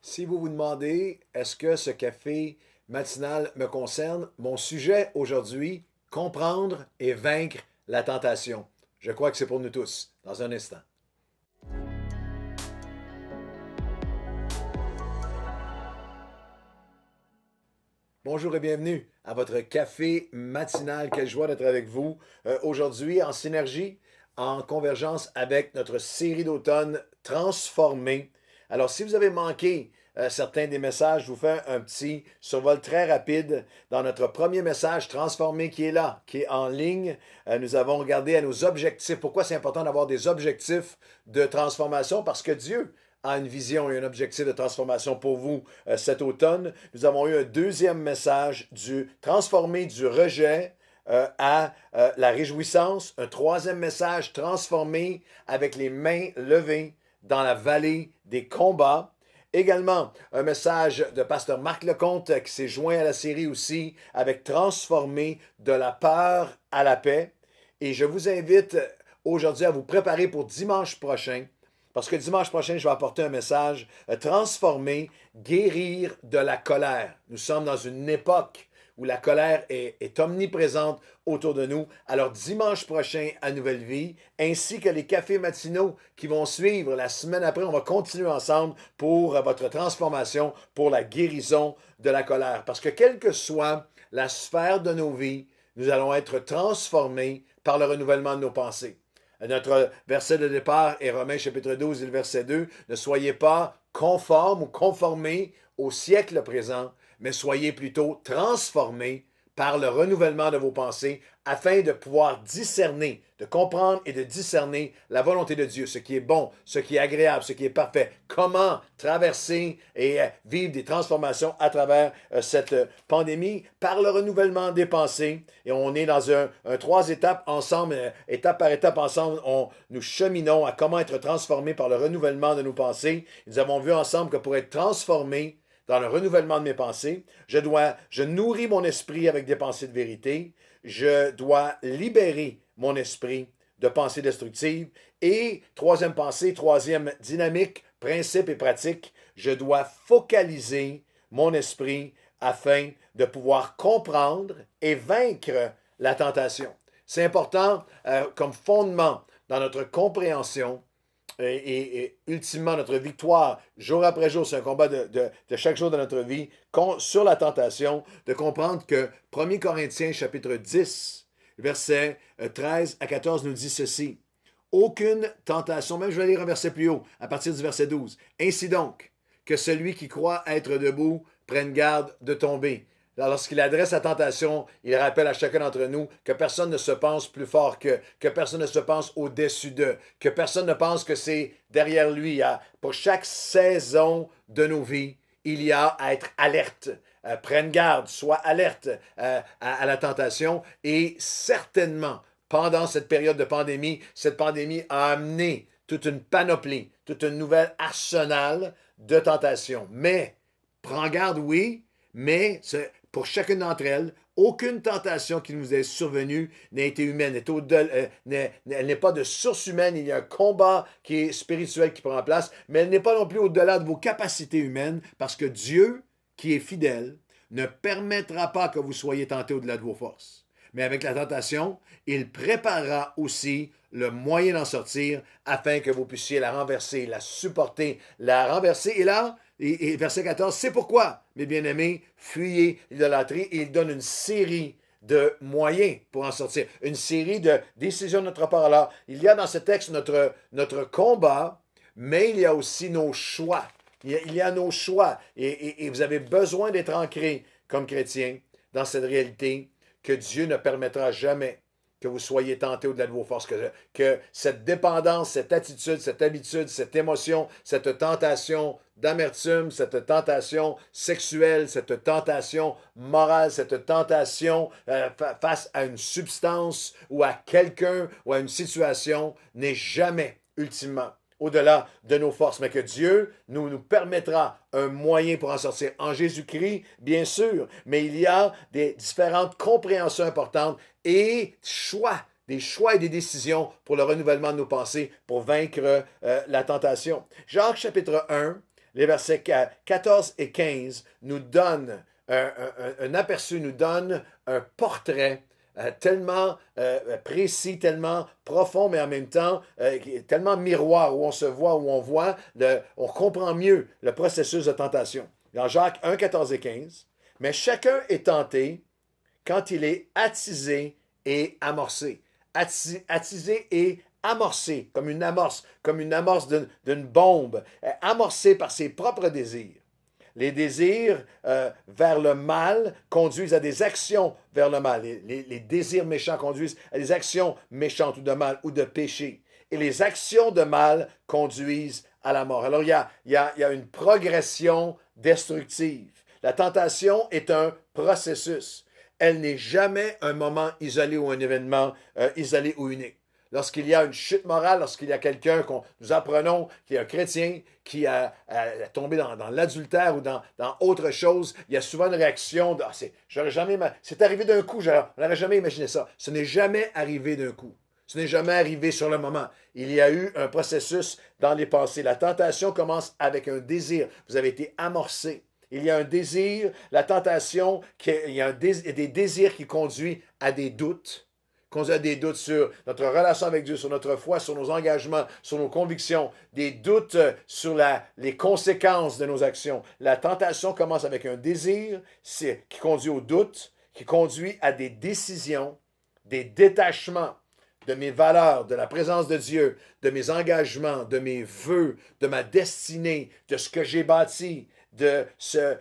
Si vous vous demandez, est-ce que ce café matinal me concerne, mon sujet aujourd'hui, comprendre et vaincre la tentation. Je crois que c'est pour nous tous, dans un instant. Bonjour et bienvenue à votre café matinal. Quelle joie d'être avec vous aujourd'hui en synergie, en convergence avec notre série d'automne transformée. Alors, si vous avez manqué certains des messages, je vous fais un petit survol très rapide dans notre premier message transformé qui est là, qui est en ligne. Nous avons regardé à nos objectifs. Pourquoi c'est important d'avoir des objectifs de transformation? Parce que Dieu a une vision et un objectif de transformation pour vous cet automne. Nous avons eu un deuxième message du transformer du rejet à la réjouissance. Un troisième message transformé avec les mains levées dans la vallée des combats. Également, un message de pasteur Marc Lecomte qui s'est joint à la série aussi avec transformer de la peur à la paix. Et je vous invite aujourd'hui à vous préparer pour dimanche prochain. Parce que dimanche prochain, je vais apporter un message transformer, guérir de la colère. Nous sommes dans une époque où la colère est omniprésente autour de nous. Alors dimanche prochain à Nouvelle Vie, ainsi que les cafés matinaux qui vont suivre la semaine après, on va continuer ensemble pour votre transformation, pour la guérison de la colère. Parce que quelle que soit la sphère de nos vies, nous allons être transformés par le renouvellement de nos pensées. Notre verset de départ est Romains chapitre 12 et le verset 2. Ne soyez pas conformes ou conformés au siècle présent, mais soyez plutôt transformés par le renouvellement de vos pensées afin de pouvoir discerner, de comprendre et de discerner la volonté de Dieu, ce qui est bon, ce qui est agréable, ce qui est parfait. Comment traverser et vivre des transformations à travers cette pandémie par le renouvellement des pensées. Et on est dans trois étapes ensemble, étape par étape ensemble, nous cheminons à comment être transformés par le renouvellement de nos pensées. Nous avons vu ensemble que pour être transformés dans le renouvellement de mes pensées, je nourris mon esprit avec des pensées de vérité, je dois libérer mon esprit de pensées destructives et troisième pensée, troisième dynamique, principe et pratique, je dois focaliser mon esprit afin de pouvoir comprendre et vaincre la tentation. C'est important comme fondement dans notre compréhension et ultimement notre victoire jour après jour, c'est un combat de chaque jour de notre vie sur la tentation, de comprendre que 1 Corinthiens chapitre 10, versets 13 à 14 nous dit ceci. Aucune tentation, même je vais lire un verset plus haut, à partir du verset 12. Ainsi donc, que celui qui croit être debout prenne garde de tomber. Lorsqu'il adresse la tentation, il rappelle à chacun d'entre nous que personne ne se pense plus fort que personne ne se pense au-dessus d'eux, que personne ne pense que c'est derrière lui. Pour chaque saison de nos vies, il y a à être alerte. Prenne garde, sois alerte à la tentation. Et certainement, pendant cette période de pandémie, cette pandémie a amené toute une panoplie, toute une nouvelle arsenal de tentations. Mais, prends garde, oui, mais pour chacune d'entre elles, aucune tentation qui nous est survenue n'a été humaine, elle n'est pas de source humaine, il y a un combat qui est spirituel qui prend place, mais elle n'est pas non plus au-delà de vos capacités humaines, parce que Dieu, qui est fidèle, ne permettra pas que vous soyez tentés au-delà de vos forces. Mais avec la tentation, il préparera aussi le moyen d'en sortir afin que vous puissiez la renverser, la supporter, la renverser. Et là, et verset 14, c'est pourquoi, mes bien-aimés, fuyez l'idolâtrie. Et il donne une série de moyens pour en sortir, une série de décisions de notre part. Alors, il y a dans ce texte notre combat, mais il y a aussi nos choix. Il y a nos choix. Et vous avez besoin d'être ancré comme chrétien dans cette réalité que Dieu ne permettra jamais que vous soyez tentés au-delà de vos forces, que cette dépendance, cette attitude, cette habitude, cette émotion, cette tentation d'amertume, cette tentation sexuelle, cette tentation morale, cette tentation face à une substance ou à quelqu'un ou à une situation n'est jamais, ultimement, au-delà de nos forces, mais que Dieu nous permettra un moyen pour en sortir. En Jésus-Christ, bien sûr, mais il y a des différentes compréhensions importantes et des choix et des décisions pour le renouvellement de nos pensées, pour vaincre la tentation. Jacques chapitre 1, Les versets 14 et 15 nous donnent un aperçu, nous donnent un portrait tellement précis, tellement profond, mais en même temps tellement miroir, où on se voit, où on voit, on comprend mieux le processus de tentation. Dans Jacques 1, 14 et 15, mais chacun est tenté quand il est attisé et amorcé. Attisé et amorcé, comme une amorce d'une bombe, amorcé par ses propres désirs. Les désirs vers le mal conduisent à des actions vers le mal. Les désirs méchants conduisent à des actions méchantes ou de mal ou de péché. Et les actions de mal conduisent à la mort. Alors, il y a une progression destructive. La tentation est un processus. Elle n'est jamais un moment isolé ou un événement isolé ou unique. Lorsqu'il y a une chute morale, lorsqu'il y a quelqu'un qu'on nous apprenons qui est un chrétien, qui a tombé dans l'adultère ou dans autre chose, il y a souvent une réaction de c'est arrivé d'un coup, on n'aurait jamais imaginé ça. Ce n'est jamais arrivé d'un coup. Ce n'est jamais arrivé sur le moment. Il y a eu un processus dans les pensées. La tentation commence avec un désir. Vous avez été amorcé. Il y a un désir, la tentation, il y a des désirs qui conduisent à des doutes. Conduit à des doutes sur notre relation avec Dieu, sur notre foi, sur nos engagements, sur nos convictions, des doutes sur les conséquences de nos actions. La tentation commence avec un désir qui conduit au doute, qui conduit à des décisions, des détachements de mes valeurs, de la présence de Dieu, de mes engagements, de mes vœux, de ma destinée, de ce que j'ai bâti, de ce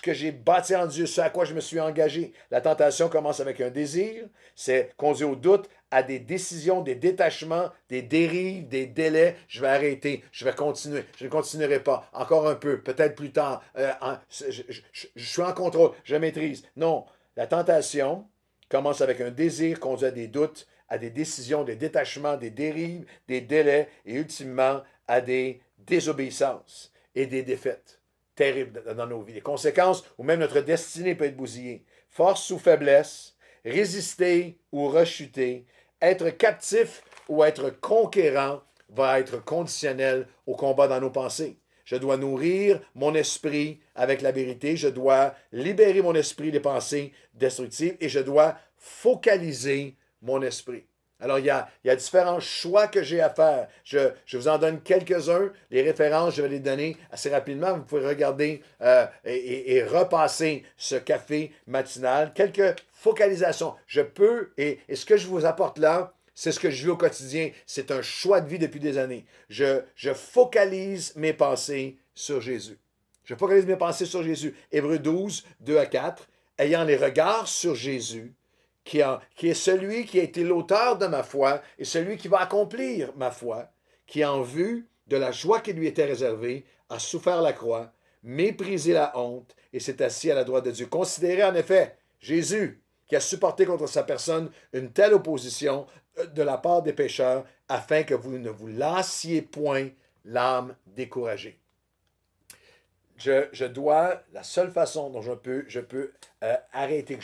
que j'ai bâti en Dieu, ce à quoi je me suis engagé. La tentation commence avec un désir, c'est conduit au doute, à des décisions, des détachements, des dérives, des délais. Je vais arrêter, je vais continuer, je ne continuerai pas. Encore un peu, peut-être plus tard. Je suis en contrôle, je maîtrise. Non, la tentation commence avec un désir, conduit à des doutes, à des décisions, des détachements, des dérives, des délais et ultimement à des désobéissances et des défaites terribles dans nos vies. Les conséquences ou même notre destinée peut être bousillée. Force ou faiblesse, résister ou rechuter, être captif ou être conquérant va être conditionnel au combat dans nos pensées. Je dois nourrir mon esprit avec la vérité, je dois libérer mon esprit des pensées destructives et je dois focaliser mon esprit. Alors, il y a différents choix que j'ai à faire. Je vous en donne quelques-uns. Les références, je vais les donner assez rapidement. Vous pouvez regarder et repasser ce café matinal. Quelques focalisations. Je peux, et ce que je vous apporte là, c'est ce que je vis au quotidien. C'est un choix de vie depuis des années. Je focalise mes pensées sur Jésus. Je focalise mes pensées sur Jésus. Hébreux 12, 2 à 4. Ayant les regards sur Jésus, qui est celui qui a été l'auteur de ma foi et celui qui va accomplir ma foi, qui en vue de la joie qui lui était réservée, a souffert la croix, méprisé la honte et s'est assis à la droite de Dieu. Considérez en effet Jésus qui a supporté contre sa personne une telle opposition de la part des pécheurs afin que vous ne vous lassiez point l'âme découragée. Je dois, la seule façon dont je peux arrêter, que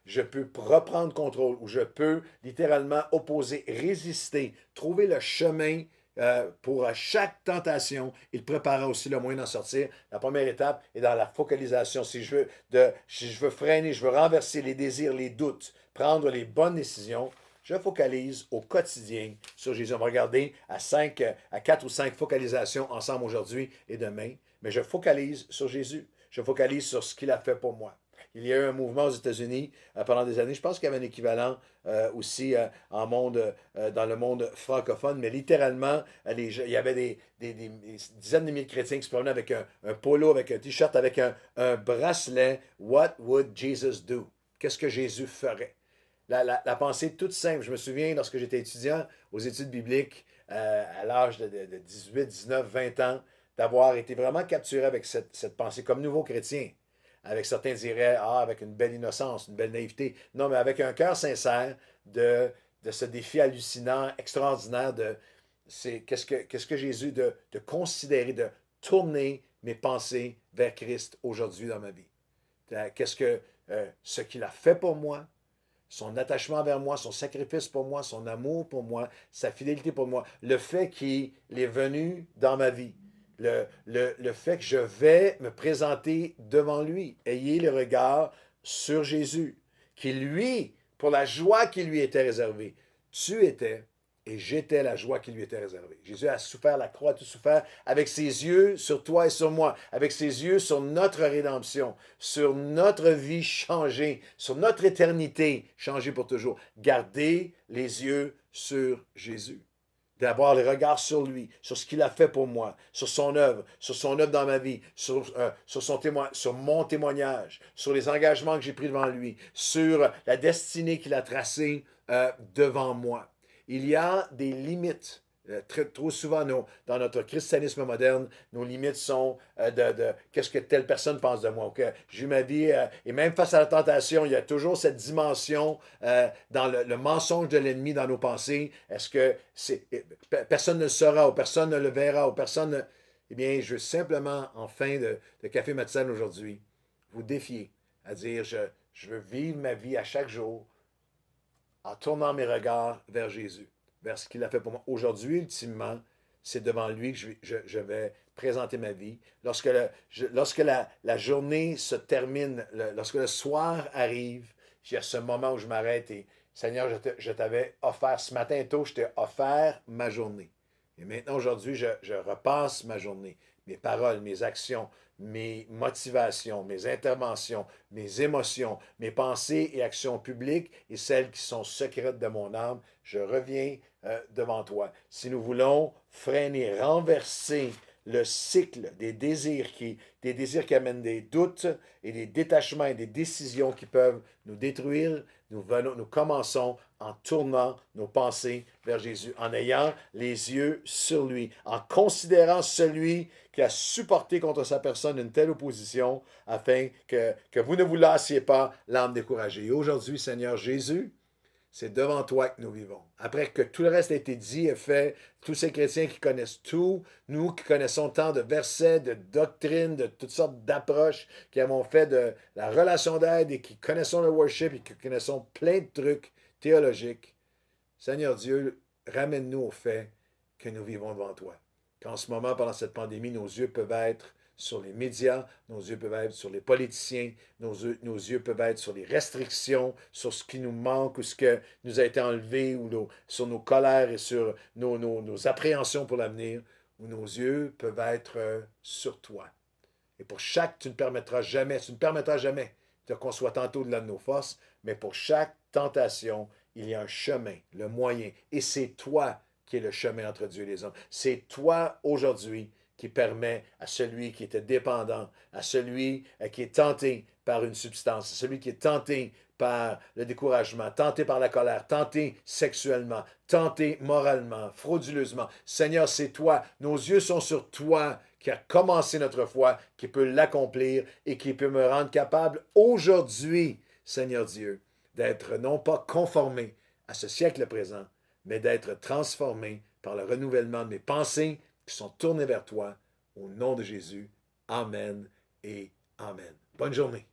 je peux reprendre contrôle, où je peux littéralement opposer, résister, trouver le chemin pour chaque tentation, il prépara aussi le moyen d'en sortir. La première étape est dans la focalisation. Si je veux freiner, je veux renverser les désirs, les doutes, prendre les bonnes décisions, je focalise au quotidien sur Jésus. On va regarder à 4 ou 5 focalisations ensemble aujourd'hui et demain. Mais je focalise sur Jésus. Je focalise sur ce qu'il a fait pour moi. Il y a eu un mouvement aux États-Unis pendant des années. Je pense qu'il y avait un équivalent aussi dans le monde francophone, mais littéralement, il y avait des dizaines de milliers de chrétiens qui se promenaient avec un polo, avec un t-shirt, avec un bracelet. What would Jesus do? Qu'est-ce que Jésus ferait? La pensée toute simple. Je me souviens, lorsque j'étais étudiant aux études bibliques, à l'âge de 18, 19, 20 ans, d'avoir été vraiment capturé avec cette pensée comme nouveau chrétien. Avec certains diraient, avec une belle innocence, une belle naïveté. Non, mais avec un cœur sincère de ce défi hallucinant, extraordinaire qu'est-ce que Jésus, de considérer, de tourner mes pensées vers Christ aujourd'hui dans ma vie. Ce qu'il a fait pour moi, son attachement vers moi, son sacrifice pour moi, son amour pour moi, sa fidélité pour moi, le fait qu'il est venu dans ma vie, le fait que je vais me présenter devant lui. Ayez le regard sur Jésus, qui lui, pour la joie qui lui était réservée, tu étais et j'étais la joie qui lui était réservée. Jésus a souffert la croix, a tout souffert avec ses yeux sur toi et sur moi, avec ses yeux sur notre rédemption, sur notre vie changée, sur notre éternité changée pour toujours. Gardez les yeux sur Jésus. D'avoir le regard sur lui, sur ce qu'il a fait pour moi, sur son œuvre dans ma vie, sur mon témoignage, sur les engagements que j'ai pris devant lui, sur la destinée qu'il a tracée devant moi. Il y a des limites. Trop souvent, dans notre christianisme moderne, nos limites sont de qu'est-ce que telle personne pense de moi. Okay? J'ai eu ma vie, et même face à la tentation, il y a toujours cette dimension dans le mensonge de l'ennemi dans nos pensées. Est-ce que personne ne le saura, ou personne ne le verra, ou personne ne... Eh bien, je veux simplement, en fin de Café Matin aujourd'hui, vous défier à dire, je veux vivre ma vie à chaque jour en tournant mes regards vers Jésus, vers ce qu'il a fait pour moi. Aujourd'hui, ultimement, c'est devant lui que je vais présenter ma vie. Lorsque la journée se termine, lorsque le soir arrive, il y a ce moment où je m'arrête et Seigneur, je t'avais offert, ce matin tôt, je t'ai offert ma journée. Et maintenant, aujourd'hui, je repasse ma journée, mes paroles, mes actions, mes motivations, mes interventions, mes émotions, mes pensées et actions publiques et celles qui sont secrètes de mon âme. Je reviens devant toi. Si nous voulons freiner, renverser le cycle des désirs qui amènent des doutes et des détachements et des décisions qui peuvent nous détruire, nous commençons en tournant nos pensées vers Jésus, en ayant les yeux sur lui, en considérant celui qui a supporté contre sa personne une telle opposition, afin que vous ne vous lassiez pas, l'âme découragée. Et aujourd'hui, Seigneur Jésus, c'est devant toi que nous vivons. Après que tout le reste a été dit et fait, tous ces chrétiens qui connaissent tout, nous qui connaissons tant de versets, de doctrines, de toutes sortes d'approches, qui avons fait de la relation d'aide et qui connaissons le worship et qui connaissons plein de trucs théologiques, Seigneur Dieu, ramène-nous au fait que nous vivons devant toi. Qu'en ce moment, pendant cette pandémie, nos yeux peuvent être sur les médias, nos yeux peuvent être sur les politiciens, nos yeux peuvent être sur les restrictions, sur ce qui nous manque ou ce que nous a été enlevé, ou sur nos colères et sur nos appréhensions pour l'avenir, ou nos yeux peuvent être sur toi. Et pour chaque, tu ne permettras jamais qu'on soit tantôt au-delà de nos forces, mais pour chaque tentation, il y a un chemin, le moyen, et c'est toi qui es le chemin entre Dieu et les hommes. C'est toi aujourd'hui qui permet à celui qui était dépendant, à celui qui est tenté par une substance, à celui qui est tenté par le découragement, tenté par la colère, tenté sexuellement, tenté moralement, frauduleusement. Seigneur, c'est toi. Nos yeux sont sur toi qui a commencé notre foi, qui peut l'accomplir et qui peut me rendre capable aujourd'hui, Seigneur Dieu, d'être non pas conformé à ce siècle présent, mais d'être transformé par le renouvellement de mes pensées qui sont tournées vers toi. Au nom de Jésus, Amen et Amen. Bonne journée.